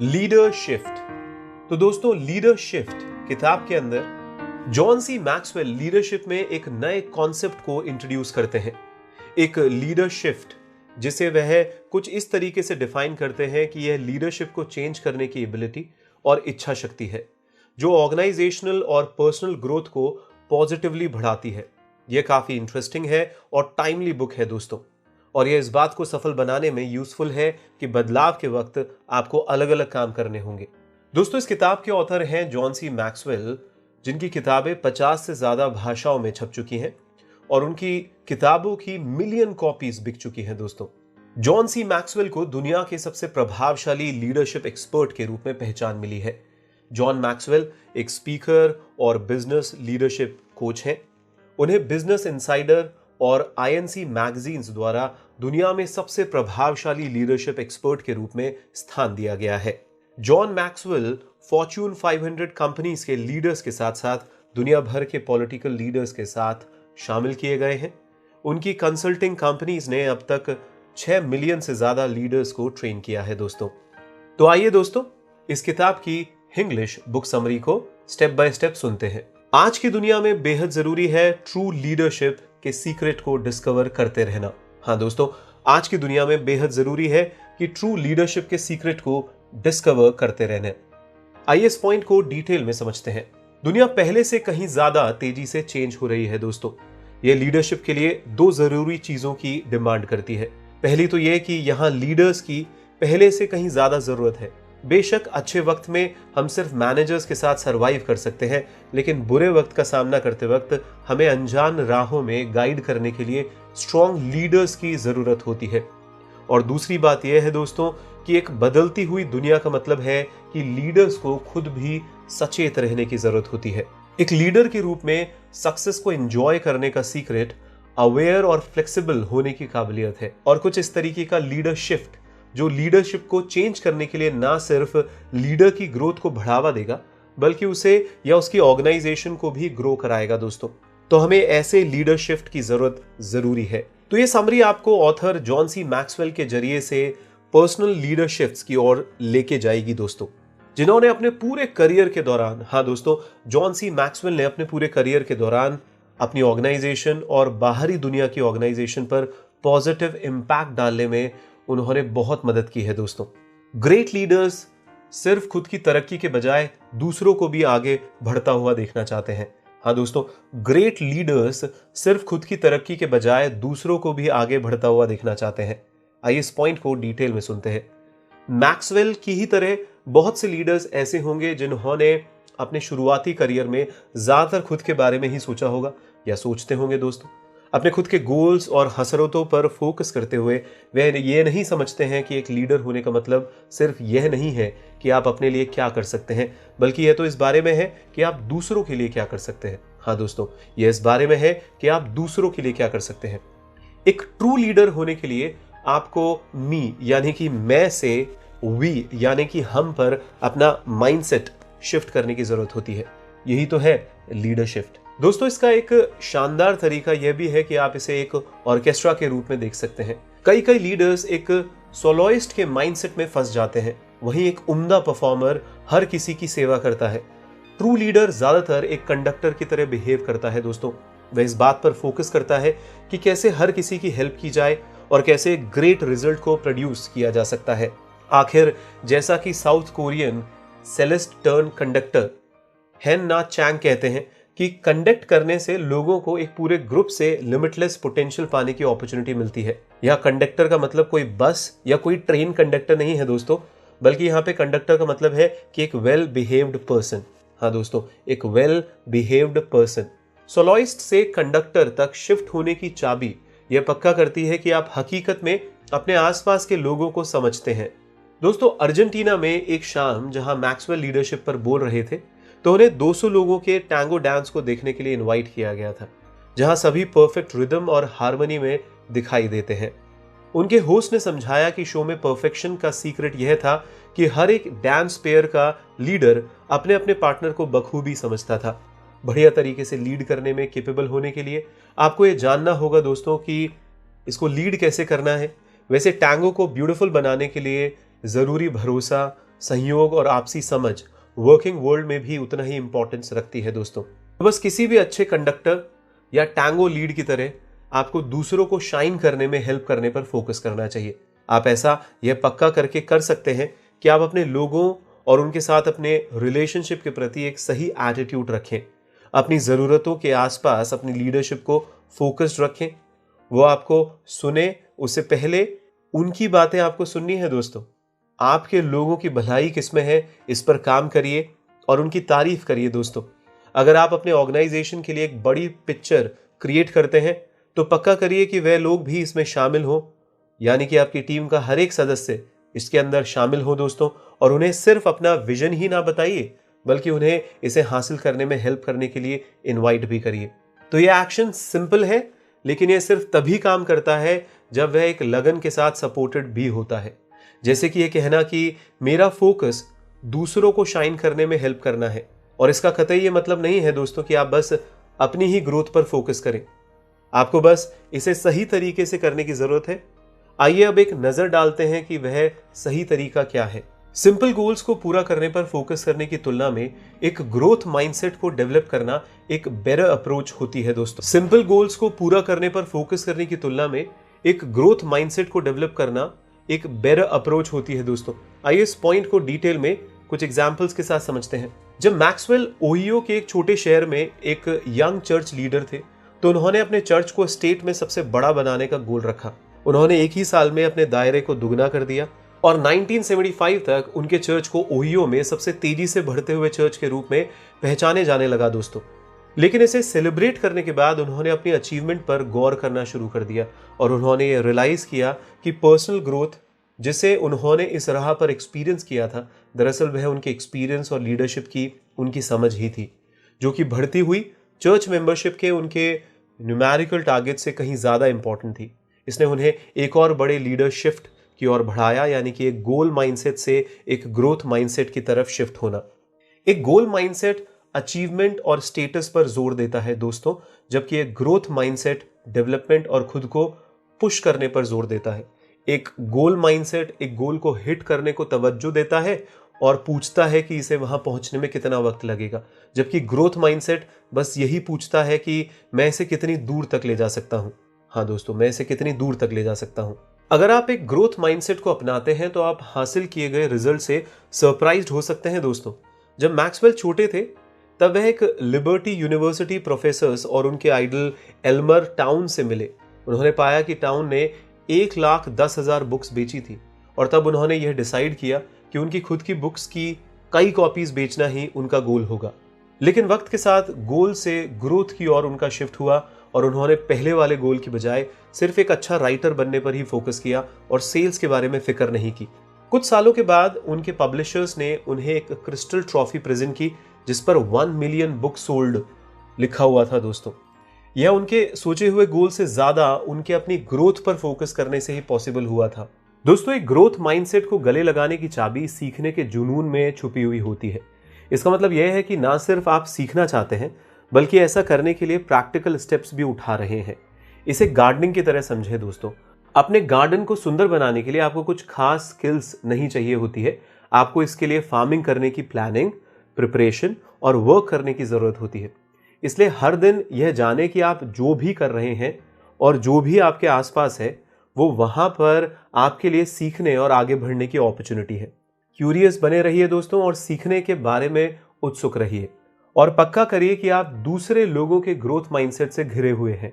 Leader shift. तो दोस्तों, leader shift किताब के अंदर जॉन सी मैक्सवेल लीडरशिप में एक नए कॉन्सेप्ट को इंट्रोड्यूस करते हैं। एक लीडर शिफ्ट जिसे वह कुछ इस तरीके से डिफाइन करते हैं कि यह लीडरशिप को चेंज करने की एबिलिटी और इच्छा शक्ति है जो ऑर्गेनाइजेशनल और पर्सनल ग्रोथ को पॉजिटिवली बढ़ाती है। यह काफी इंटरेस्टिंग है और टाइमली बुक है दोस्तों, और यह इस बात को सफल बनाने में यूजफुल है कि बदलाव के वक्त आपको अलग अलग काम करने होंगे। दोस्तों, इस किताब के ऑथर हैं जॉन सी मैक्सवेल, जिनकी किताबें 50 से ज्यादा भाषाओं में छप चुकी हैं और उनकी किताबों की मिलियन कॉपीज बिक चुकी हैं। दोस्तों, जॉन सी मैक्सवेल को दुनिया के सबसे प्रभावशाली लीडरशिप एक्सपर्ट के रूप में पहचान मिली है। जॉन मैक्सवेल एक स्पीकर और बिजनेस लीडरशिप कोच हैं। उन्हें बिजनेस इनसाइडर और आईएनसी मैगजीन्स द्वारा दुनिया में सबसे प्रभावशाली लीडरशिप एक्सपर्ट के रूप में स्थान दिया गया है। जॉन मैक्सवेल फॉर्च्यून 500 कंपनीज के लीडर्स के साथ साथ दुनिया भर के पॉलिटिकल लीडर्स के साथ शामिल किए गए हैं। उनकी कंसल्टिंग कंपनीज ने अब तक 6 मिलियन से ज्यादा लीडर्स को ट्रेन किया है। दोस्तों, तो आइए दोस्तों, इस किताब की इंग्लिश बुक समरी को स्टेप बाय स्टेप सुनते हैं। आज की दुनिया में बेहद जरूरी है ट्रू लीडरशिप के सीक्रेट को डिस्कवर करते रहना। हाँ दोस्तों, आज की दुनिया में बेहद जरूरी है कि ट्रू लीडरशिप के सीक्रेट को डिस्कवर करते रहना। आइए इस पॉइंट को डिटेल में समझते हैं। दुनिया पहले से कहीं ज्यादा तेजी से चेंज हो रही है। दोस्तों, यह लीडरशिप के लिए 2 जरूरी चीजों की डिमांड करती है। पहली तो यह कि यहां लीडर्स की पहले से कहीं ज्यादा जरूरत है। बेशक अच्छे वक्त में हम सिर्फ मैनेजर्स के साथ सरवाइव कर सकते हैं, लेकिन बुरे वक्त का सामना करते वक्त हमें अनजान राहों में गाइड करने के लिए स्ट्रॉन्ग लीडर्स की जरूरत होती है। और दूसरी बात यह है दोस्तों कि एक बदलती हुई दुनिया का मतलब है कि लीडर्स को खुद भी सचेत रहने की जरूरत होती है। एक लीडर के रूप में सक्सेस को एंजॉय करने का सीक्रेट अवेयर और फ्लेक्सिबल होने की काबिलियत है, और कुछ इस तरीके का लीडर शिफ्ट जो लीडरशिप को चेंज करने के लिए ना सिर्फ लीडर की ग्रोथ को बढ़ावा देगा बल्कि उसे या उसकी ऑर्गेनाइजेशन को भी ग्रो कराएगा। दोस्तों, तो हमें ऐसे लीडर शिफ्ट की जरूरत जरूरी है। तो ये समरी आपको ऑथर जॉन सी मैक्सवेल के जरिए से पर्सनल लीडरशिप्स की ओर लेके जाएगी। दोस्तों, जिन्होंने अपने पूरे करियर के दौरान, हाँ दोस्तों, जॉन सी मैक्सवेल ने अपने पूरे करियर के दौरान अपनी ऑर्गेनाइजेशन और बाहरी दुनिया की ऑर्गेनाइजेशन पर पॉजिटिव इंपैक्ट डालने में उन्होंने बहुत मदद की है। दोस्तों, ग्रेट लीडर्स सिर्फ खुद की तरक्की के बजाय दूसरों को भी आगे बढ़ता हुआ देखना चाहते हैं। हाँ दोस्तों, ग्रेट लीडर्स सिर्फ खुद की तरक्की के बजाय दूसरों को भी आगे बढ़ता हुआ देखना चाहते हैं। आइए इस पॉइंट को डिटेल में सुनते हैं। मैक्सवेल की ही तरह बहुत से लीडर्स ऐसे होंगे जिन्होंने अपने शुरुआती करियर में ज्यादातर खुद के बारे में ही सोचा होगा या सोचते होंगे। दोस्तों, अपने खुद के गोल्स और हसरतों पर फोकस करते हुए वे ये नहीं समझते हैं कि एक लीडर होने का मतलब सिर्फ यह नहीं है कि आप अपने लिए क्या कर सकते हैं, बल्कि यह तो इस बारे में है कि आप दूसरों के लिए क्या कर सकते हैं। हाँ दोस्तों, यह इस बारे में है कि आप दूसरों के लिए क्या कर सकते हैं। एक ट्रू लीडर होने के लिए आपको मी यानी कि मैं से वी यानी कि हम पर अपना माइंडसेट शिफ्ट करने की जरूरत होती है। यही तो है लीडर शिफ्ट। दोस्तों, इसका एक शानदार तरीका यह भी है कि आप इसे एक ऑर्केस्ट्रा के रूप में देख सकते हैं। कई लीडर्स एक सोलोइस्ट के माइंडसेट में फंस जाते हैं, वहीं एक उम्दा परफॉर्मर हर किसी की सेवा करता है। ट्रू लीडर ज्यादातर एक कंडक्टर की तरह बिहेव करता है। दोस्तों, वह इस बात पर फोकस करता है कि कैसे हर किसी की हेल्प की जाए और कैसे ग्रेट रिजल्ट को प्रोड्यूस किया जा सकता है। आखिर जैसा कि south Korean Celeste turn conductor हेन ना चैंग कहते हैं कि कंडक्ट करने से लोगों को एक पूरे ग्रुप से लिमिटलेस पोटेंशियल पाने की अपॉर्चुनिटी मिलती है। यह कंडक्टर का मतलब कोई बस या कोई ट्रेन कंडक्टर नहीं है दोस्तों, बल्कि यहाँ पे कंडक्टर का मतलब है कि एक वेल बिहेव्ड पर्सन। हाँ दोस्तों, एक वेल बिहेव्ड पर्सन। सोलोइस्ट से कंडक्टर तक शिफ्ट होने की चाबी यह पक्का करती है कि आप हकीकत में अपने आसपास के लोगों को समझते हैं। दोस्तों, अर्जेंटीना में एक शाम जहां मैक्सवेल लीडरशिप पर बोल रहे थे तो उन्हें 200 लोगों के टैंगो डांस को देखने के लिए इनवाइट किया गया था, जहां सभी परफेक्ट रिदम और हार्मनी में दिखाई देते हैं। उनके होस्ट ने समझाया कि शो में परफेक्शन का सीक्रेट यह था कि हर एक डांस पेयर का लीडर अपने अपने पार्टनर को बखूबी समझता था। बढ़िया तरीके से लीड करने में कैपेबल होने के लिए आपको यह जानना होगा दोस्तों कि इसको लीड कैसे करना है। वैसे टैंगो को ब्यूटीफुल बनाने के लिए जरूरी भरोसा, सहयोग और आपसी समझ वर्किंग वर्ल्ड में भी उतना ही इंपॉर्टेंस रखती है दोस्तों। तो बस किसी भी अच्छे कंडक्टर या टैंगो लीड की तरह आपको दूसरों को शाइन करने में हेल्प करने पर फोकस करना चाहिए। आप ऐसा यह पक्का करके कर सकते हैं कि आप अपने लोगों और उनके साथ अपने रिलेशनशिप के प्रति एक सही एटीट्यूड रखें। अपनी ज़रूरतों के आसपास अपनी लीडरशिप को फोकस्ड रखें। वो आपको सुने, उससे पहले उनकी बातें आपको सुननी है दोस्तों। आपके लोगों की भलाई किसमें है, इस पर काम करिए और उनकी तारीफ करिए दोस्तों। अगर आप अपने ऑर्गेनाइजेशन के लिए एक बड़ी पिक्चर क्रिएट करते हैं तो पक्का करिए कि वह लोग भी इसमें शामिल हो, यानी कि आपकी टीम का हर एक सदस्य इसके अंदर शामिल हो दोस्तों। और उन्हें सिर्फ अपना विजन ही ना बताइए, बल्कि उन्हें इसे हासिल करने में हेल्प करने के लिए इनवाइट भी करिए। तो यह एक्शन सिंपल है, लेकिन यह सिर्फ तभी काम करता है जब वह एक लगन के साथ सपोर्टेड भी होता है। जैसे कि यह कहना कि मेरा फोकस दूसरों को शाइन करने में हेल्प करना है। और इसका कतई ये मतलब नहीं है दोस्तों कि आप बस अपनी ही ग्रोथ पर फोकस करें। आपको बस इसे सही तरीके से करने की जरूरत है। आइए अब एक नजर डालते हैं कि वह सही तरीका क्या है। सिंपल गोल्स को पूरा करने पर फोकस करने की तुलना में एक ग्रोथ माइंडसेट को डेवलप करना एक बेटर अप्रोच होती है दोस्तों। सिंपल गोल्स को पूरा करने पर फोकस करने की तुलना में एक ग्रोथ माइंडसेट को डेवलप करना एक बेटर अप्रोच होती है दोस्तों। आइए इस पॉइंट को डिटेल में कुछ एग्जांपल्स के साथ समझते हैं। जब मैक्सवेल ओहियो के एक छोटे शहर में एक यंग चर्च लीडर थे, तो उन्होंने अपने चर्च को स्टेट में सबसे बड़ा बनाने का गोल रखा। उन्होंने एक ही साल में अपने दायरे को दुगना कर दिया और 1975 तक उनके चर्च को ओहियो में सबसे तेजी से बढ़ते हुए चर्च के रूप में पहचाने जाने लगा दोस्तों। लेकिन इसे सेलिब्रेट करने के बाद उन्होंने अपनी अचीवमेंट पर गौर करना शुरू कर दिया और उन्होंने ये रियलाइज किया कि पर्सनल ग्रोथ जिसे उन्होंने इस राह पर एक्सपीरियंस किया था, दरअसल वह उनके एक्सपीरियंस और लीडरशिप की उनकी समझ ही थी, जो कि बढ़ती हुई चर्च मेंबरशिप के उनके न्यूमेरिकल टारगेट से कहीं ज्यादा इंपॉर्टेंट थी। इसने उन्हें एक और बड़े लीडर शिफ्ट की ओर बढ़ाया, यानी कि एक गोल माइंडसेट से एक ग्रोथ माइंडसेट की तरफ शिफ्ट होना। एक गोल माइंडसेट अचीवमेंट और स्टेटस पर जोर देता है दोस्तों, जबकि एक ग्रोथ माइंडसेट डेवलपमेंट और खुद को पुश करने पर जोर देता है। एक गोल माइंडसेट एक गोल को हिट करने को तवज्जो देता है और पूछता है कि इसे वहां पहुंचने में कितना वक्त लगेगा, जबकि ग्रोथ माइंडसेट बस यही पूछता है कि मैं इसे कितनी दूर तक ले जा सकता हूं। हाँ दोस्तों, मैं इसे कितनी दूर तक ले जा सकता हूं। अगर आप एक ग्रोथ माइंडसेट को अपनाते हैं तो आप हासिल किए गए रिजल्ट से सरप्राइज्ड हो सकते हैं दोस्तों। जब मैक्सवेल छोटे थे तब वह एक लिबर्टी यूनिवर्सिटी प्रोफेसर्स और उनके आइडल एल्मर टाउन से मिले। उन्होंने पाया कि टाउन ने 1,10,000 बुक्स बेची थी और तब उन्होंने यह डिसाइड किया कि उनकी खुद की बुक्स की कई कॉपीज बेचना ही उनका गोल होगा। लेकिन वक्त के साथ गोल से ग्रोथ की ओर उनका शिफ्ट हुआ और उन्होंने पहले वाले गोल की बजाय सिर्फ एक अच्छा राइटर बनने पर ही फोकस किया और सेल्स के बारे में फिक्र नहीं की। कुछ सालों के बाद उनके पब्लिशर्स ने उन्हें एक क्रिस्टल ट्रॉफी प्रेजेंट की जिस पर 1 मिलियन बुक सोल्ड लिखा हुआ था दोस्तों। यह उनके सोचे हुए गोल से ज्यादा उनके अपनी ग्रोथ पर फोकस करने से ही पॉसिबल हुआ था। दोस्तों, एक ग्रोथ माइंडसेट को गले लगाने की चाबी सीखने के जुनून में छुपी हुई होती है। इसका मतलब यह है कि ना सिर्फ आप सीखना चाहते हैं, बल्कि ऐसा करने के लिए प्रैक्टिकल स्टेप्स भी उठा रहे हैं। इसे गार्डनिंग की तरह समझे दोस्तों। अपने गार्डन को सुंदर बनाने के लिए आपको कुछ खास स्किल्स नहीं चाहिए होती है। आपको इसके लिए फार्मिंग करने की प्लानिंग, प्रिपरेशन और वर्क करने की जरूरत होती है। इसलिए हर दिन यह जाने कि आप जो भी कर रहे हैं और जो भी आपके आसपास है वो वहां पर आपके लिए सीखने और आगे बढ़ने की अपॉर्चुनिटी है। क्यूरियस बने रहिए दोस्तों और सीखने के बारे में उत्सुक रहिए और पक्का करिए कि आप दूसरे लोगों के ग्रोथ माइंडसेट से घिरे हुए हैं।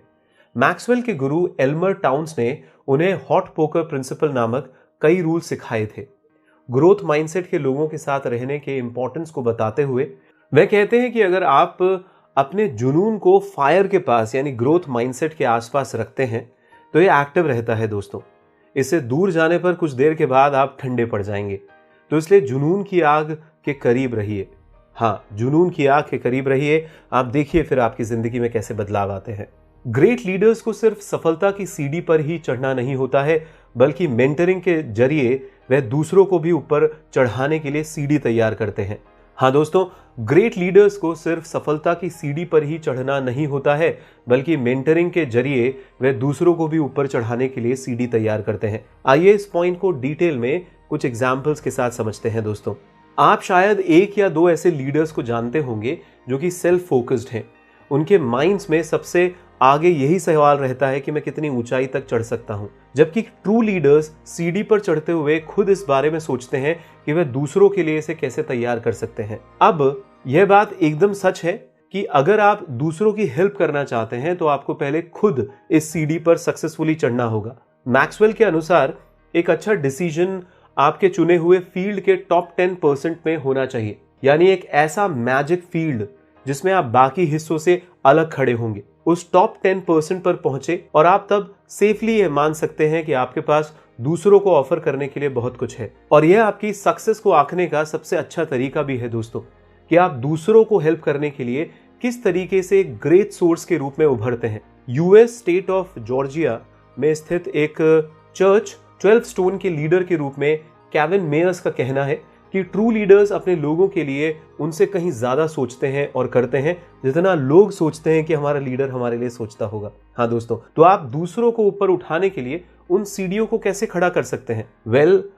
मैक्सवेल के गुरु एल्मर टाउन्स ने उन्हें हॉट पोकर प्रिंसिपल नामक कई रूल सिखाए थे। ग्रोथ माइंडसेट के लोगों के साथ रहने के इंपॉर्टेंस को बताते हुए वह कहते हैं कि अगर आप अपने जुनून को फायर के पास यानी ग्रोथ माइंडसेट के आसपास रखते हैं तो यह एक्टिव रहता है दोस्तों। इससे दूर जाने पर कुछ देर के बाद आप ठंडे पड़ जाएंगे। तो इसलिए जुनून की आग के करीब रहिए। हाँ, जुनून की आग के करीब रहिए। आप देखिए फिर आपकी जिंदगी में कैसे बदलाव आते हैं। ग्रेट लीडर्स को सिर्फ सफलता की सीढ़ी पर ही चढ़ना नहीं होता है, बल्कि मेंटरिंग के जरिए वह दूसरों को भी ऊपर चढ़ाने के लिए सीढ़ी तैयार करते हैं। हाँ दोस्तों, ग्रेट लीडर्स को सिर्फ सफलता की सीढ़ी पर ही चढ़ना नहीं होता है, बल्कि मेंटरिंग के जरिए वह दूसरों को भी ऊपर चढ़ाने के लिए सीढ़ी तैयार करते हैं। आइए इस पॉइंट को डिटेल में कुछ एग्जाम्पल्स के साथ समझते हैं दोस्तों। आप शायद एक या दो ऐसे लीडर्स को जानते होंगे जो कि सेल्फ फोकस्ड हैं। उनके माइंड्स में सबसे आगे यही सवाल रहता है कि मैं कितनी ऊंचाई तक चढ़ सकता हूं, जबकि ट्रू लीडर्स सीढ़ी पर चढ़ते हुए खुद इस बारे में सोचते हैं कि वह दूसरों के लिए इसे कैसे तैयार कर सकते हैं। अब यह बात एकदम सच है कि अगर आप दूसरों की हेल्प करना चाहते हैं तो आपको पहले खुद इस सीढ़ी पर सक्सेसफुली चढ़ना होगा। मैक्सवेल के अनुसार एक अच्छा डिसीजन आपके चुने हुए फील्ड के टॉप 10% में होना चाहिए, यानी एक ऐसा मैजिक फील्ड जिसमें आप बाकी हिस्सों से अलग खड़े होंगे। उस टॉप 10% पर पहुंचे और आप तब सेफली यह मान सकते हैं कि आपके पास दूसरों को ऑफर करने के लिए बहुत कुछ है। और यह आपकी सक्सेस को आंकने का सबसे अच्छा तरीका भी है दोस्तों, कि आप दूसरों को हेल्प करने के लिए किस तरीके से एक ग्रेट सोर्स के रूप में उभरते हैं। यूएस स्टेट ऑफ जॉर्जिया में स्थित एक चर्च 12 स्टोन के लीडर के रूप में केविन मेयर्स का कहना है कि ट्रू लीडर्स अपने लोगों के लिए उनसे कहीं ज्यादा सोचते हैं और करते हैं जितना लोग सोचते हैं कि हमारा लीडर हमारे लिए सोचता होगा। हाँ दोस्तों, तो आप दूसरों को ऊपर उठाने के लिए उन सीढ़ियों को कैसे खड़ा कर सकते हैं?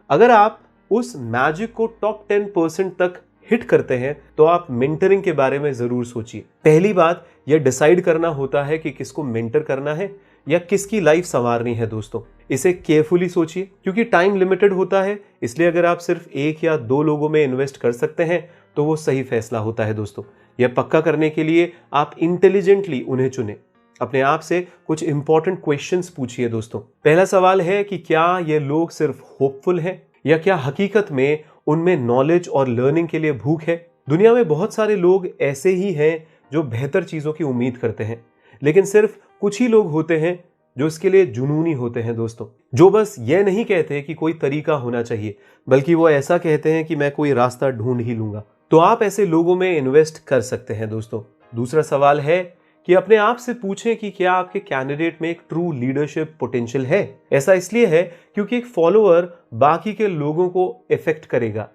अगर आप उस मैजिक को टॉप 10% तक हिट करते हैं तो आप मेंटरिंग के बारे में जरूर सोचिए। पहली बात यह डिसाइड करना होता है कि किसको मेंटर करना है या किसकी लाइफ संवारनी है दोस्तों। इसे केयरफुली सोचिए क्योंकि टाइम लिमिटेड होता है, इसलिए अगर आप सिर्फ एक या दो लोगों में इन्वेस्ट कर सकते हैं तो वो सही फैसला होता है दोस्तों। यह पक्का करने के लिए आप इंटेलिजेंटली उन्हें चुने। अपने आप से कुछ इंपॉर्टेंट क्वेश्चंस पूछिए दोस्तों। पहला सवाल है कि क्या ये लोग सिर्फ होपफुल हैं या क्या हकीकत में उनमें नॉलेज और लर्निंग के लिए भूख है? दुनिया में बहुत सारे लोग ऐसे ही हैं जो बेहतर चीजों की उम्मीद करते हैं, लेकिन सिर्फ कुछ ही लोग होते हैं जो इसके लिए जुनूनी होते हैं दोस्तों, जो बस ये नहीं कहते कि कोई तरीका होना चाहिए, बल्कि वो ऐसा कहते हैं कि मैं कोई रास्ता ढूंढ ही लूंगा। तो आप ऐसे लोगों में इन्वेस्ट कर सकते हैं दोस्तों। दूसरा सवाल है कि अपने आप से पूछें कि क्या आपके कैंडिडेट में एक ट्रू लीडरशिप पोटेंशियल है। ऐसा इसलिए है क्योंकि एक फॉलोअर बाकी के लोगों को इफेक्ट करेगा,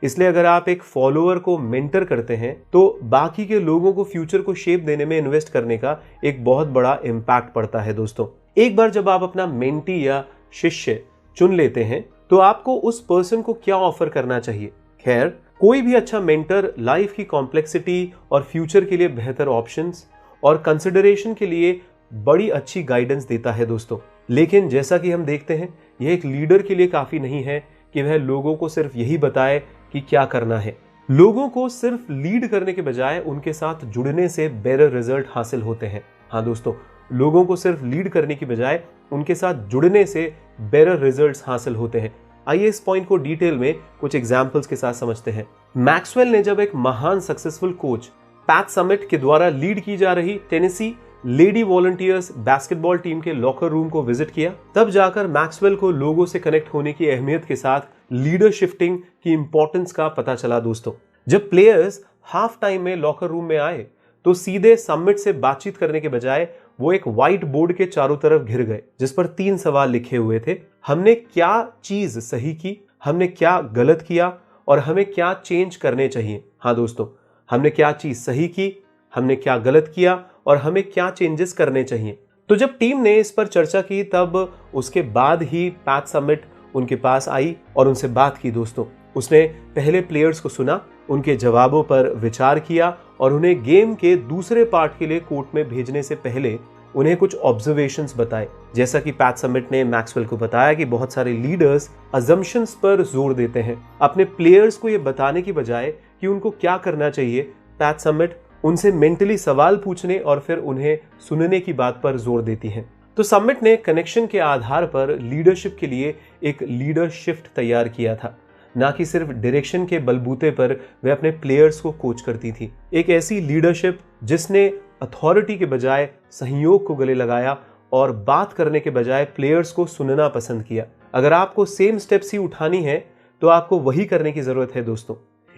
इसलिए अगर आप एक फॉलोअर को मेंटर करते हैं तो बाकी के लोगों को फ्यूचर को शेप देने में इन्वेस्ट करने का एक बहुत बड़ा इम्पैक्ट पड़ता है दोस्तों। एक बार जब आप अपना मेंटी या शिष्य चुन लेते हैं तो आपको उस पर्सन को क्या ऑफर करना चाहिए। खैर, कोई भी अच्छा मेंटर लाइफ की कॉम्प्लेक्सिटी और फ्यूचर के लिए बेहतर ऑप्शंस और कंसिडरेशन के लिए बड़ी अच्छी गाइडेंस देता है दोस्तों। लेकिन जैसा कि हम देखते हैं, यह एक लीडर के लिए काफी नहीं है कि वह लोगों को सिर्फ यही बताए कि क्या करना है। लोगों को सिर्फ लीड करने के बजाय उनके साथ जुड़ने से बेटर रिजल्ट हासिल होते हैं। हाँ दोस्तों, लोगों को सिर्फ लीड करने की बजाय उनके साथ जुड़ने से बेटर रिजल्ट्स हासिल होते हैं। आइए इस पॉइंट को डिटेल में कुछ एग्जांपल्स के साथ समझते हैं। मैक्सवेल ने जब एक महान सक्सेसफुल कोच पैट समिट के द्वारा लीड की जा रही Tennessee lady volunteers basketball team के लॉकर रूम को विजिट किया, तब जाकर मैक्सवेल को लोगों से कनेक्ट होने की अहमियत के साथ लीडर शिफ्टिंग की इंपॉर्टेंस का पता चला दोस्तों। जब प्लेयर्स हाफ टाइम में लॉकर रूम में आए तो सीधे समिट से बातचीत करने के बजाय वो एक व्हाइट बोर्ड के चारों तरफ घिर गए जिस पर 3 सवाल लिखे हुए थे। हमने क्या चीज सही की, हमने क्या गलत किया और हमें क्या चेंज करने चाहिए। हाँ दोस्तों, हमने क्या चीज सही की, हमने क्या गलत किया और हमें क्या चेंजेस करने चाहिए। तो जब टीम ने इस पर चर्चा की तब उसके बाद ही पैट समिट उनके पास आई और उनसे बात की दोस्तों। उसने पहले प्लेयर्स को सुना, उनके जवाबों पर विचार किया और उन्हें गेम के दूसरे पार्ट के लिए कोर्ट में भेजने से पहले उन्हें कुछ ऑब्जर्वेशंस बताए। जैसा कि पैट समिट ने मैक्सवेल को बताया कि बहुत सारे लीडर्स अजम्पशंस पर जोर देते हैं, अपने प्लेयर्स को यह बताने की बजाय कि उनको क्या करना चाहिए। पैट समिट उनसे मेंटली सवाल पूछने और फिर उन्हें सुनने की बात पर जोर देती है। तो समिट ने कनेक्शन के आधार पर लीडरशिप के लिए एक लीडर शिफ्ट तैयार किया था, ना कि सिर्फ डायरेक्शन के बलबूते पर वे अपने प्लेयर्स को कोच करती थी। एक ऐसी लीडरशिप जिसने अथॉरिटी के बजाय सहयोग को गले लगाया और बात करने के बजाय प्लेयर्स को सुनना पसंद किया। अगर आपको सेम स्टेप्स ही उठानी है तो आपको वही करने की जरूरत है दोस्तों।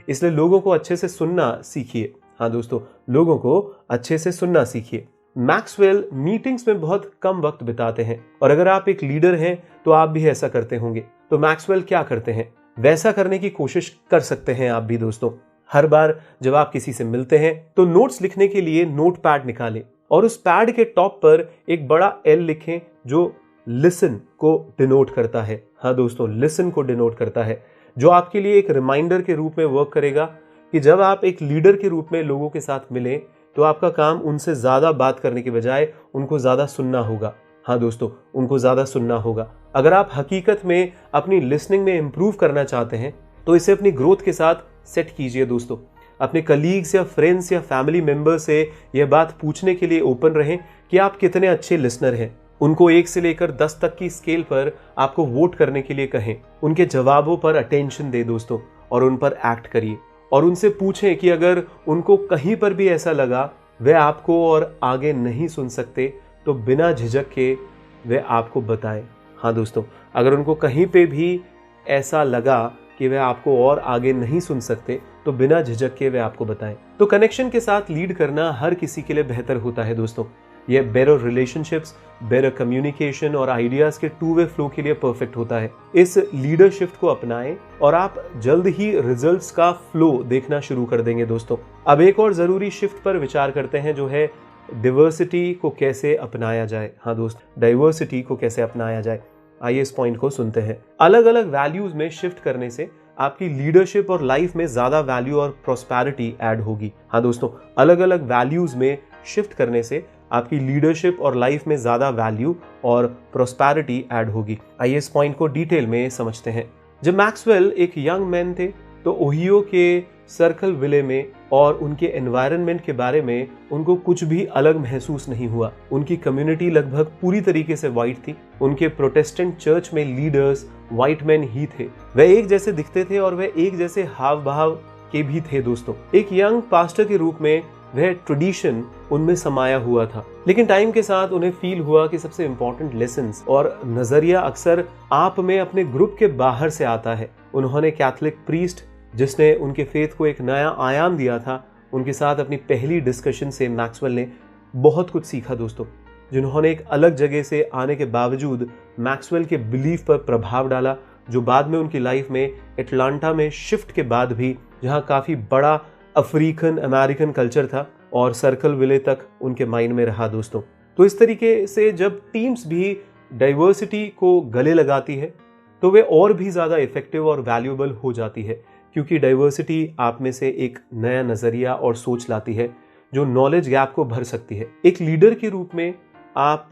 इसलिए लोगों को अच्छे से सुनना सीखिए। हाँ दोस्तों, लोगों को अच्छे से सुनना सीखिए। मैक्सवेल मीटिंग्स में बहुत कम वक्त बिताते हैं और अगर आप एक लीडर हैं तो आप भी ऐसा करते होंगे। तो मैक्सवेल क्या करते हैं, वैसा करने की कोशिश कर सकते हैं आप भी दोस्तों। हर बार जब आप किसी से मिलते हैं तो नोट्स लिखने के लिए नोट पैड निकालें और उस पैड के टॉप पर एक बड़ा एल लिखें जो लिसन को डिनोट करता है। हाँ दोस्तों, लिसन को डिनोट करता है, जो आपके लिए एक रिमाइंडर के रूप में वर्क करेगा कि जब आप एक लीडर के रूप में लोगों के साथ मिलें तो आपका काम उनसे ज्यादा बात करने के बजाय उनको ज्यादा सुनना होगा। हाँ दोस्तों, उनको ज्यादा सुनना होगा। अगर आप हकीकत में अपनी लिसनिंग में इंप्रूव करना चाहते हैं तो इसे अपनी ग्रोथ के साथ सेट कीजिए दोस्तों। अपने कलीग्स या फ्रेंड्स या फैमिली मेंबर से यह बात पूछने के लिए ओपन रहें कि आप कितने अच्छे लिसनर हैं। उनको 1 से लेकर 10 तक की स्केल पर आपको वोट करने के लिए कहें। उनके जवाबों पर अटेंशन दें दोस्तों और उन पर एक्ट करिए। और उनसे पूछें कि अगर उनको कहीं पर भी ऐसा लगा वे आपको और आगे नहीं सुन सकते तो बिना झिझक के वे आपको बताएं। हाँ दोस्तों, अगर उनको कहीं पे भी ऐसा लगा कि वे आपको और आगे नहीं सुन सकते तो बिना झिझक के वे आपको बताएं। तो कनेक्शन के साथ लीड करना हर किसी के लिए बेहतर होता है दोस्तों। यह बेटर रिलेशनशिप्स, बेटर कम्युनिकेशन और आइडियाज के 2 वे फ्लो के लिए परफेक्ट होता है। इस लीडर शिफ्ट को अपनाएं और आप जल्द ही रिजल्ट्स का फ्लो देखना शुरू कर देंगे दोस्तों। अब एक और जरूरी शिफ्ट पर विचार करते हैं, जो है डाइवर्सिटी को कैसे अपनाया जाए। हाँ दोस्त, डाइवर्सिटी को कैसे अपनाया जाए, आइए इस पॉइंट को सुनते हैं। अलग अलग वैल्यूज में शिफ्ट करने से आपकी लीडरशिप और लाइफ में ज्यादा वैल्यू और प्रोस्पेरिटी ऐड होगी। हाँ दोस्तों, अलग अलग वैल्यूज में शिफ्ट करने से आपकी लीडरशिप और लाइफ में ज्यादा वैल्यू और प्रोस्पेरिटी ऐड होगी। आइए इस पॉइंट को डिटेल में समझते हैं। जब मैक्सवेल एक यंग मैन थे तो ओहियो के सर्कल विले में और उनके एनवायरनमेंट के बारे में उनको कुछ भी अलग महसूस नहीं हुआ। उनकी कम्युनिटी लगभग पूरी तरीके से वाइट थी। उनके प्रोटेस्टेंट चर्च में लीडर्स वाइट मैन ही थे। वे एक जैसे दिखते थे और वे एक जैसे हाव भाव के भी थे दोस्तों। एक यंग पास्टर के रूप में वह ट्रेडिशन उनमें समाया हुआ था, लेकिन टाइम के साथ उन्हें फील हुआ कि सबसे इंपॉर्टेंट लेसन्स और नजरिया अक्सर आप में अपने ग्रुप के बाहर से आता है। उन्होंने कैथोलिक प्रीस्ट, जिसने उनके फेथ को एक नया आयाम दिया था, उनके साथ अपनी पहली डिस्कशन से मैक्सवेल ने बहुत कुछ सीखा दोस्तों, जिन्होंने एक अलग जगह से आने के बावजूद मैक्सवेल के बिलीफ पर प्रभाव डाला, जो बाद में उनकी लाइफ में एटलांटा में शिफ्ट के बाद भी, जहां काफी बड़ा अफ्रीकन अमेरिकन कल्चर था और सर्कल विले तक उनके माइंड में रहा दोस्तों। तो इस तरीके से जब टीम्स भी डाइवर्सिटी को गले लगाती है तो वे और भी ज्यादा इफेक्टिव और वैल्यूएबल हो जाती है, क्योंकि डाइवर्सिटी आप में से एक नया नजरिया और सोच लाती है जो नॉलेज गैप को भर सकती है। एक लीडर के रूप में आप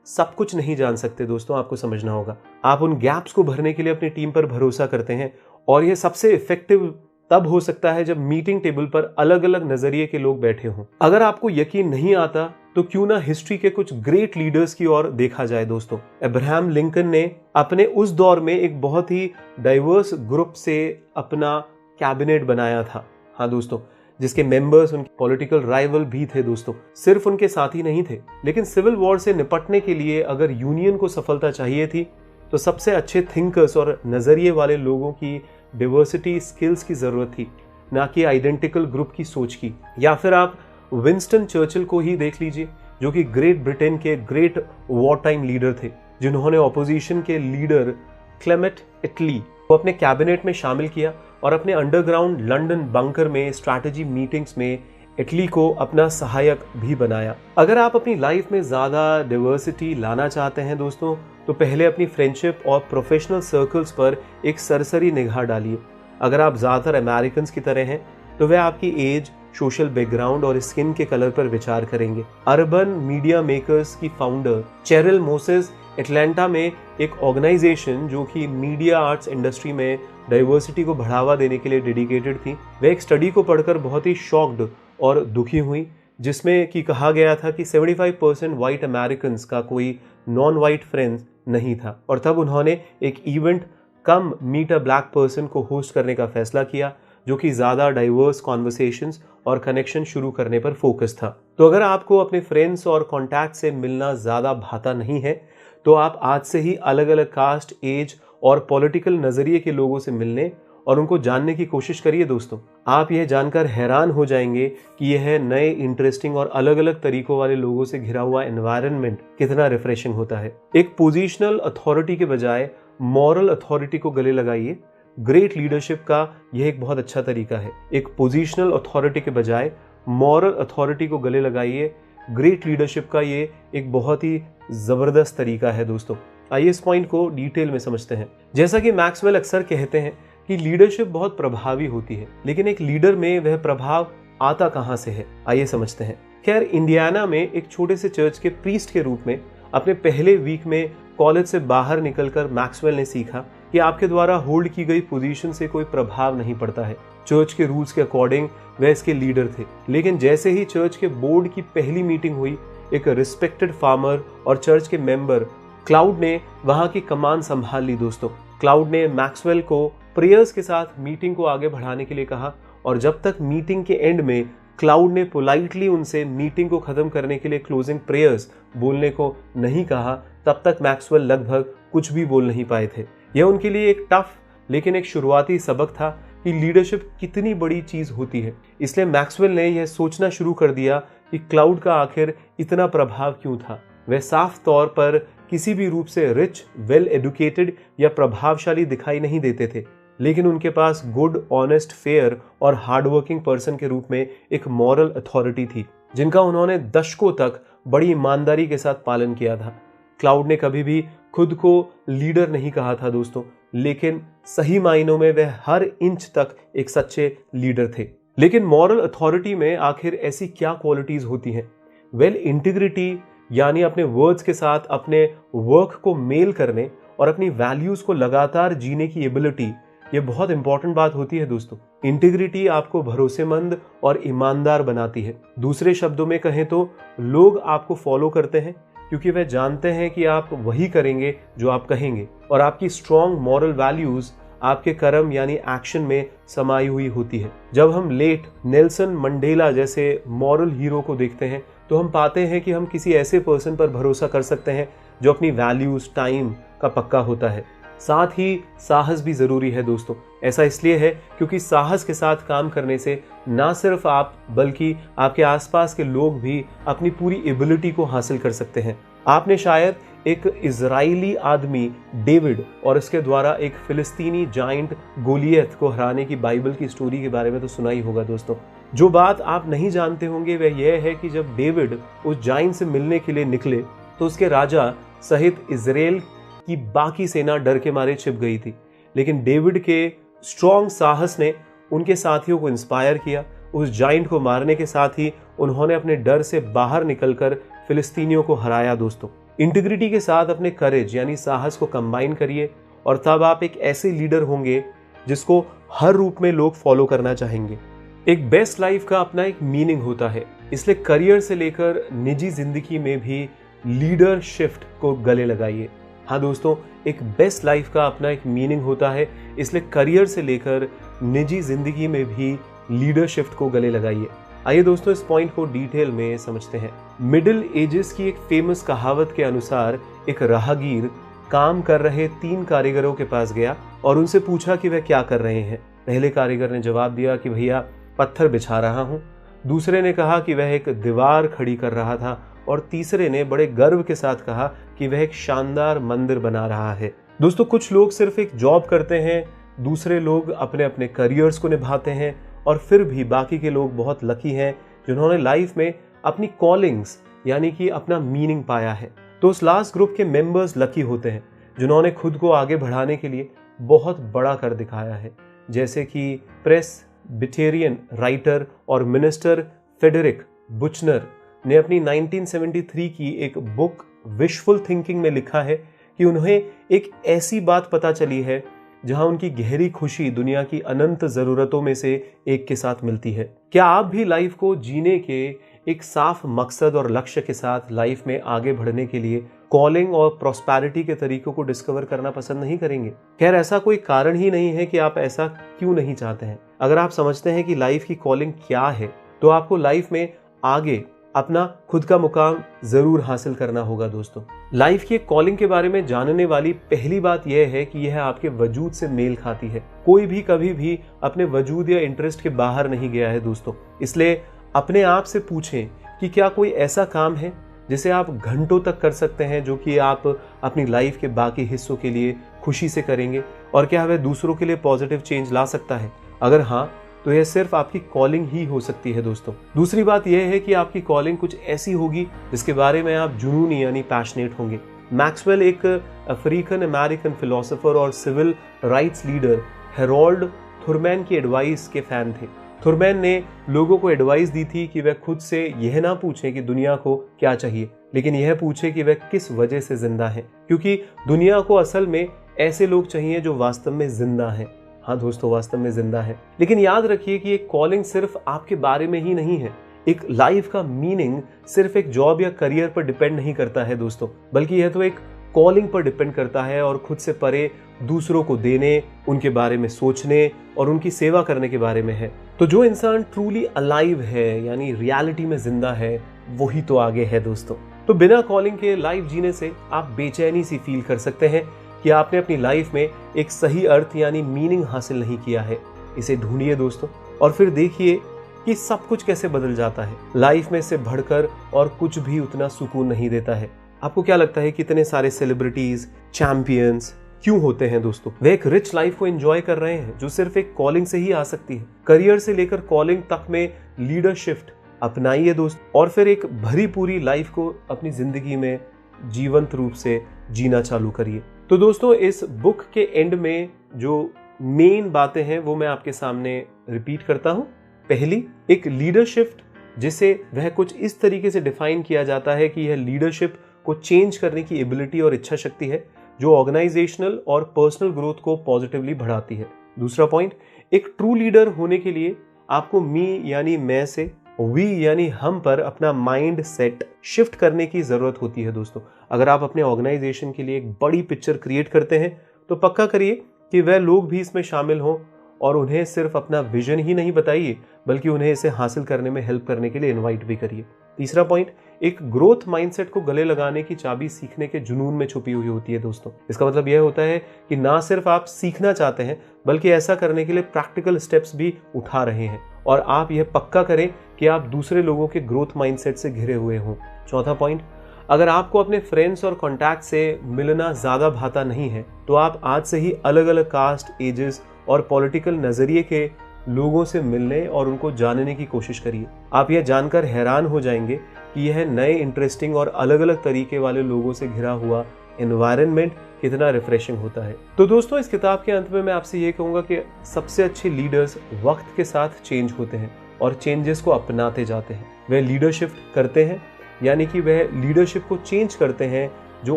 सब कुछ नहीं जान सकते दोस्तों, आपको समझना होगा। आप उन गैप्स को भरने के लिए अपनी टीम पर भरोसा करते हैं और यह सबसे इफेक्टिव तब हो सकता है जब मीटिंग टेबल पर अलग अलग नजरिए के लोग बैठे हों। अगर आपको यकीन नहीं आता तो क्यों ना हिस्ट्री के कुछ ग्रेट लीडर्स की ओर देखा जाए दोस्तों। अब्राहम लिंकन ने अपने उस दौर में एक बहुत ही डाइवर्स ग्रुप से अपना कैबिनेट बनाया था। हाँ दोस्तों, जिसके मेंबर्स उनके पॉलिटिकल राइवल भी थे दोस्तों। सिर्फ उनके साथी नहीं थे, लेकिन सिविल वॉर से निपटने के लिए अगर यूनियन को सफलता चाहिए थी तो सबसे अच्छे थिंकर्स और नजरिए वाले लोगों की डाइवर्सिटी स्किल्स की जरूरत थी, ना कि आइडेंटिकल ग्रुप की सोच की। या फिर आप विंस्टन चर्चिल को ही देख लीजिए, जो कि ग्रेट ब्रिटेन के ग्रेट वॉर टाइम लीडर थे, जिन्होंने ऑपोजिशन के लीडर क्लेमेंट इटली को अपने कैबिनेट में शामिल किया और अपने अंडरग्राउंड लंदन बंकर में स्ट्रैटेजी मीटिंग्स में इटली को अपना सहायक भी बनाया। अगर आप अपनी लाइफ में ज्यादा डाइवर्सिटी लाना चाहते हैं दोस्तों, तो पहले अपनी फ्रेंडशिप और प्रोफेशनल सर्कल्स पर एक सरसरी निगाह डालिए। अगर आप ज्यादातर अमेरिकन की तरह हैं तो वे आपकी एज, सोशल बैकग्राउंड और स्किन के कलर पर विचार करेंगे। अर्बन मीडिया मेकर्स की फाउंडर चेरिल मोसेस एटलांटा में एक ऑर्गेनाइजेशन जो कि मीडिया आर्ट्स इंडस्ट्री में डाइवर्सिटी को बढ़ावा देने के लिए डेडिकेटेड थी, वे एक स्टडी को पढ़कर बहुत ही शॉक्ड और दुखी हुई, जिसमें कि कहा गया था कि 75% वाइट अमेरिकन का कोई नॉन वाइट फ्रेंड्स नहीं था। और तब उन्होंने एक event come meet a black person को होस्ट करने का फैसला किया, जो कि ज्यादा डाइवर्स कॉन्वर्सेशंस और कनेक्शन शुरू करने पर फोकस था। तो अगर आपको अपने फ्रेंड्स और कॉन्टैक्ट से मिलना ज्यादा भाता नहीं है तो आप आज से ही अलग अलग कास्ट, एज और पॉलिटिकल नजरिए के लोगों से मिलने और उनको जानने की कोशिश करिए दोस्तों। आप यह जानकर हैरान हो जाएंगे कि यह नए, इंटरेस्टिंग और अलग अलग तरीकों वाले लोगों से घिरा हुआ एनवायरनमेंट कितना रिफ्रेशिंग होता है। एक पोजिशनल अथॉरिटी के बजाय मॉरल अथॉरिटी को गले लगाइए। ग्रेट लीडरशिप का यह एक बहुत अच्छा तरीका है। एक पोजिशनल अथॉरिटी के बजाय मॉरल अथॉरिटी को गले लगाइए। ग्रेट लीडरशिप का ये एक बहुत ही जबरदस्त तरीका है दोस्तों। आइए इस पॉइंट को डिटेल में समझते हैं। जैसा कि मैक्सवेल अक्सर कहते हैं कि लीडरशिप बहुत प्रभावी होती है, लेकिन एक लीडर में वह प्रभाव आता कहां से है, आइए समझते हैं। खैर, इंडियाना में एक छोटे से चर्च के प्रीस्ट के रूप में अपने पहले वीक में कॉलेज से बाहर निकलकर मैक्सवेल ने सीखा कि आपके द्वारा होल्ड की गई पोजीशन से कोई प्रभाव नहीं पड़ता है। चर्च के रूल्स के अकॉर्डिंग वह इसके लीडर थे, लेकिन जैसे ही चर्च के बोर्ड की पहली मीटिंग हुई, एक रिस्पेक्टेड फार्मर और चर्च के मेंबर क्लाउड ने वहां की कमान संभाल ली। दोस्तों, क्लाउड ने मैक्सवेल को प्रेयर्स के साथ मीटिंग को आगे बढ़ाने के लिए कहा, और जब तक मीटिंग के एंड में क्लाउड ने पोलाइटली उनसे मीटिंग को खत्म करने के लिए क्लोजिंग प्रेयर्स बोलने को नहीं कहा, तब तक मैक्सवेल लगभग कुछ भी बोल नहीं पाए थे। यह उनके लिए एक टफ लेकिन एक शुरुआती सबक था कि लीडरशिप कितनी बड़ी चीज होती है। इसलिए मैक्सवेल ने यह सोचना शुरू कर दिया कि क्लाउड का आखिर इतना प्रभाव क्यों था। वह साफ तौर पर किसी भी रूप से रिच, वेल एडुकेटेड या प्रभावशाली दिखाई नहीं देते थे, लेकिन उनके पास गुड, ऑनेस्ट, फेयर और हार्डवर्किंग पर्सन के रूप में एक मॉरल अथॉरिटी थी, जिनका उन्होंने दशकों तक बड़ी ईमानदारी के साथ पालन किया था। क्लाउड ने कभी भी खुद को लीडर नहीं कहा था दोस्तों, लेकिन सही मायनों में वह हर इंच तक एक सच्चे लीडर थे। लेकिन मॉरल अथॉरिटी में आखिर ऐसी क्या क्वालिटीज होती हैं? वेल, इंटीग्रिटी यानी अपने वर्ड्स के साथ अपने वर्क को मेल करने और अपनी वैल्यूज को लगातार जीने की एबिलिटी, ये बहुत इंपॉर्टेंट बात होती है दोस्तों। इंटीग्रिटी आपको भरोसेमंद और ईमानदार बनाती है। दूसरे शब्दों में कहें तो लोग आपको फॉलो करते हैं क्योंकि वह जानते हैं कि आप वही करेंगे जो आप कहेंगे, और आपकी स्ट्रॉन्ग मॉरल वैल्यूज आपके कर्म यानी एक्शन में समाई हुई होती है। जब हम लेट नेल्सन मंडेला जैसे मॉरल हीरो को देखते हैं तो हम पाते हैं कि हम किसी ऐसे पर्सन पर भरोसा कर सकते हैं जो अपनी वैल्यूज, टाइम का पक्का होता है। साथ ही साहस भी जरूरी है दोस्तों। ऐसा इसलिए है क्योंकि साहस के साथ काम करने से ना सिर्फ आप बल्कि आपके आसपास के लोग भी अपनी पूरी एबिलिटी को हासिल कर सकते हैं। आपने शायद एक इजरायली आदमी डेविड और इसके द्वारा एक फिलिस्तीनी जाइंट गोलियत को हराने की बाइबल की स्टोरी के बारे में तो सुना ही होगा दोस्तों। जो बात आप नहीं जानते होंगे वह यह है कि जब डेविड उस जाइंट से मिलने के लिए निकले तो उसके राजा सहित इजराइल की बाकी सेना डर के मारे छिप गई थी, लेकिन डेविड के स्ट्रॉन्ग साहस ने उनके साथियों को इंस्पायर किया। उस जाइंट को मारने के साथ ही उन्होंने अपने डर से बाहर निकलकर फिलिस्तीनियों को हराया दोस्तों। इंटीग्रिटी के साथ अपने करेज यानी साहस को कंबाइन करिए और तब आप एक ऐसे लीडर होंगे जिसको हर रूप में लोग फॉलो करना चाहेंगे। एक बेस्ट लाइफ का अपना एक मीनिंग होता है, इसलिए करियर से लेकर निजी जिंदगी में भी लीडर शिफ्ट को गले लगाइए। हाँ दोस्तों, एक बेस्ट लाइफ का अपना एक मीनिंग होता है, इसलिए करियर से लेकर निजी जिंदगी में भी लीडरशिप को गले लगाइए। आइए दोस्तों इस पॉइंट को डिटेल में समझते हैं। मिडिल एजेस की एक फेमस कहावत के अनुसार एक राहगीर काम कर रहे 3 कारीगरों के पास गया और उनसे पूछा कि वह क्या कर रहे हैं। पहले कारीगर ने जवाब दिया कि भैया पत्थर बिछा रहा हूँ। दूसरे ने कहा कि वह एक दीवार खड़ी कर रहा था, और तीसरे ने बड़े गर्व के साथ कहा कि वह एक शानदार मंदिर बना रहा है। दोस्तों, कुछ लोग सिर्फ एक जॉब करते हैं, दूसरे लोग अपने अपने करियर्स को निभाते हैं, और फिर भी बाकी के लोग बहुत लकी हैं जिन्होंने लाइफ में अपनी कॉलिंग्स यानी कि अपना मीनिंग पाया है। तो उस लास्ट ग्रुप के मेंबर्स लकी होते हैं जिन्होंने खुद को आगे बढ़ाने के लिए बहुत बड़ा कर दिखाया है, जैसे कि प्रेस्बिटेरियन राइटर और मिनिस्टर फेडरिक बुचनर ने अपनी 1973 की एक बुक विशफुल थिंकिंग में लिखा है कि उन्हें एक ऐसी बात पता चली है जहां उनकी गहरी खुशी दुनिया की अनंत जरूरतों में से एक के साथ मिलती है। क्या आप भी लाइफ को जीने के एक साफ मकसद और लक्ष्य के साथ लाइफ में आगे बढ़ने के लिए कॉलिंग और प्रॉस्पेरिटी के तरीकों को डिस्कवर करना पसंद नहीं करेंगे? खैर, ऐसा कोई कारण ही नहीं है कि आप ऐसा क्यों नहीं चाहते हैं। अगर आप समझते हैं कि लाइफ की कॉलिंग क्या है तो आपको लाइफ में आगे अपना खुद का मुकाम जरूर हासिल करना होगा। दोस्तों, लाइफ की कॉलिंग के बारे में जानने वाली पहली बात यह है कि यह आपके वजूद से मेल खाती है। कोई भी कभी भी अपने वजूद या इंटरेस्ट के बाहर नहीं गया है दोस्तों। इसलिए अपने आप से पूछें कि क्या कोई ऐसा काम है जिसे आप घंटों तक कर सकते हैं, जो कि आप अपनी लाइफ के बाकी हिस्सों के लिए खुशी से करेंगे, और क्या वह दूसरों के लिए पॉजिटिव चेंज ला सकता है? अगर हाँ, तो यह सिर्फ आपकी कॉलिंग ही हो सकती है दोस्तों। दूसरी बात यह है कि आपकी कॉलिंग कुछ ऐसी होगी जिसके बारे में आप जुनूनी यानी पैशनेट होंगे। मैक्सवेल एक अफ्रीकन अमेरिकन फिलोसोफर और सिविल राइट्स लीडर हेरोल्ड थुरमैन की एडवाइस के फैन थे। थुरमैन ने लोगों को एडवाइस दी थी कि वह खुद से यह ना पूछें कि दुनिया को क्या चाहिए, लेकिन यह पूछे कि वह किस वजह से जिंदा है, क्योंकि दुनिया को असल में ऐसे लोग चाहिए जो वास्तव में जिंदा हैं। हाँ दोस्तों, वास्तव में जिंदा है। लेकिन याद रखिए कि एक कॉलिंग सिर्फ आपके बारे में ही नहीं है। एक लाइफ का मीनिंग सिर्फ एक जॉब या करियर पर डिपेंड नहीं करता है दोस्तों, बल्कि यह तो एक कॉलिंग पर डिपेंड करता है और खुद से परे दूसरों को देने, उनके बारे में सोचने और उनकी सेवा करने के बारे में है। तो जो इंसान ट्रूली अलाइव है, यानी रियलिटी में जिंदा है, वही तो आगे है दोस्तों। तो बिना कॉलिंग के लाइफ जीने से आप बेचैनी सी फील कर सकते हैं कि आपने अपनी लाइफ में एक सही अर्थ यानी मीनिंग हासिल नहीं किया है। इसे ढूंढिए दोस्तों और फिर देखिए कि सब कुछ कैसे बदल जाता है। लाइफ में इससे बढ़कर और कुछ भी उतना सुकून नहीं देता है। आपको क्या लगता है कितने सारे सेलिब्रिटीज, चैंपियंस क्यों होते हैं दोस्तों? वे एक रिच लाइफ को एंजॉय कर रहे हैं जो सिर्फ एक कॉलिंग से ही आ सकती है। करियर से लेकर कॉलिंग तक में लीडरशिप अपनाइए दोस्त और फिर एक भरी पूरी लाइफ को अपनी जिंदगी में जीवंत रूप से जीना चालू करिए। तो दोस्तों, इस बुक के एंड में जो मेन बातें हैं वो मैं आपके सामने रिपीट करता हूं। पहली, एक लीडरशिप जिसे वह कुछ इस तरीके से डिफाइन किया जाता है कि यह लीडरशिप को चेंज करने की एबिलिटी और इच्छा शक्ति है जो ऑर्गेनाइजेशनल और पर्सनल ग्रोथ को पॉजिटिवली बढ़ाती है। दूसरा पॉइंट, एक ट्रू लीडर होने के लिए आपको मी यानी मैं से वी यानी हम पर अपना माइंड सेट शिफ्ट करने की जरूरत होती है दोस्तों। अगर आप अपने ऑर्गेनाइजेशन के लिए एक बड़ी पिक्चर क्रिएट करते हैं तो पक्का करिए कि वह लोग भी इसमें शामिल हों और उन्हें सिर्फ अपना विजन ही नहीं बताइए बल्कि उन्हें इसे हासिल करने में हेल्प करने के लिए इनवाइट भी करिए। तीसरा पॉइंट, एक ग्रोथ माइंडसेट को गले लगाने की चाबी सीखने के जुनून में छुपी हुई होती है दोस्तों। इसका मतलब यह होता है कि ना सिर्फ आप सीखना चाहते हैं बल्कि ऐसा करने के लिए प्रैक्टिकल स्टेप्स भी उठा रहे हैं और आप यह पक्का करें कि आप दूसरे लोगों के ग्रोथ माइंडसेट से घिरे हुए हों। चौथा पॉइंट, अगर आपको अपने फ्रेंड्स और कॉन्टैक्ट से मिलना ज्यादा भाता नहीं है तो आप आज से ही अलग अलग कास्ट, एजेस और पॉलिटिकल नजरिए के लोगों से मिलने और उनको जानने की कोशिश करिए। आप यह जानकर हैरान हो जाएंगे कि यह नए, इंटरेस्टिंग और अलग अलग तरीके वाले लोगों से घिरा हुआ एनवायरनमेंट कितना रिफ्रेशिंग होता है। तो दोस्तों, इस किताब के अंत में मैं आपसे ये कहूंगा कि सबसे अच्छे लीडर्स वक्त के साथ चेंज होते हैं और चेंजेस को अपनाते जाते हैं। वे लीडरशिप करते हैं, यानी कि वह लीडरशिप को चेंज करते हैं जो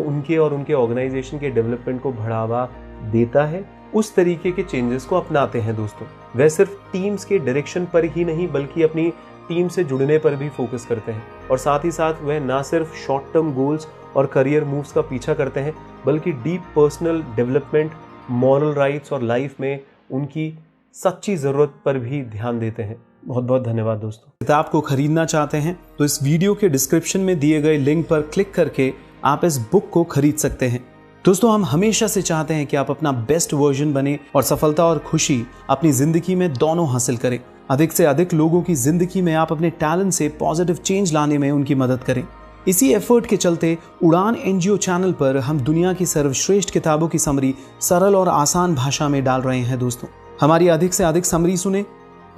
उनके और उनके ऑर्गेनाइजेशन के डेवलपमेंट को बढ़ावा देता है। उस तरीके के चेंजेस को अपनाते हैं दोस्तों। वह सिर्फ टीम्स के डायरेक्शन पर ही नहीं बल्कि अपनी टीम से जुड़ने पर भी फोकस करते हैं और साथ ही साथ वह ना सिर्फ शॉर्ट टर्म गोल्स और करियर मूव्स का पीछा करते हैं बल्कि deep personal development, moral rights और लाइफ में उनकी सच्ची जरूरत पर भी ध्यान देते हैं। बहुत बहुत धन्यवाद दोस्तों। किताब को खरीदना चाहते हैं तो इस वीडियो के डिस्क्रिप्शन में दिए गए लिंक पर क्लिक करके आप इस बुक को खरीद सकते हैं। दोस्तों, हम हमेशा से चाहते हैं कि आप अपना बेस्ट वर्जन बने और सफलता और खुशी अपनी जिंदगी में दोनों हासिल करें। अधिक से अधिक लोगों की जिंदगी में आप अपने टैलेंट से पॉजिटिव चेंज लाने में उनकी मदद करें। इसी एफर्ट के चलते उड़ान एनजीओ चैनल पर हम दुनिया की सर्वश्रेष्ठ किताबों की समरी सरल और आसान भाषा में डाल रहे हैं दोस्तों। हमारी अधिक से अधिक समरी सुने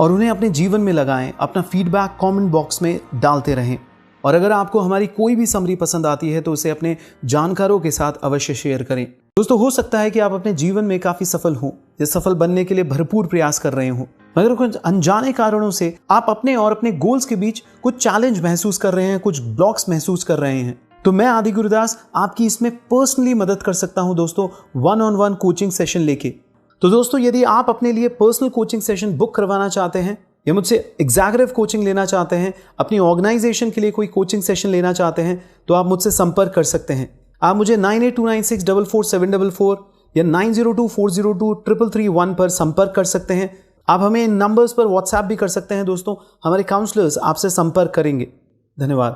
और उन्हें अपने जीवन में लगाएं। अपना फीडबैक कमेंट बॉक्स में डालते रहें और अगर आपको हमारी कोई भी समरी पसंद आती है तो उसे अपने जानकारों के साथ अवश्य शेयर करें। दोस्तों, हो सकता है कि आप अपने जीवन में काफी सफल हों या सफल बनने के लिए भरपूर प्रयास कर रहे हों, मगर कुछ अनजाने कारणों से आप अपने और अपने गोल्स के बीच कुछ चैलेंज महसूस कर रहे हैं, कुछ ब्लॉक्स महसूस कर रहे हैं। तो मैं आदि गुरुदास आपकी इसमें पर्सनली मदद कर सकता हूं दोस्तों, 1-on-1 कोचिंग सेशन लेके। तो दोस्तों, यदि आप अपने लिए पर्सनल कोचिंग सेशन बुक करवाना चाहते हैं या मुझसे एग्जीक्यूटिव कोचिंग लेना चाहते हैं, अपनी ऑर्गेनाइजेशन के लिए कोई कोचिंग सेशन लेना चाहते हैं, तो आप मुझसे संपर्क कर सकते हैं। आप मुझे 9829644744 या 9024023331 पर संपर्क कर सकते हैं। आप हमें इन नंबर्स पर व्हाट्सएप भी कर सकते हैं दोस्तों। हमारे काउंसलर्स आपसे संपर्क करेंगे। धन्यवाद।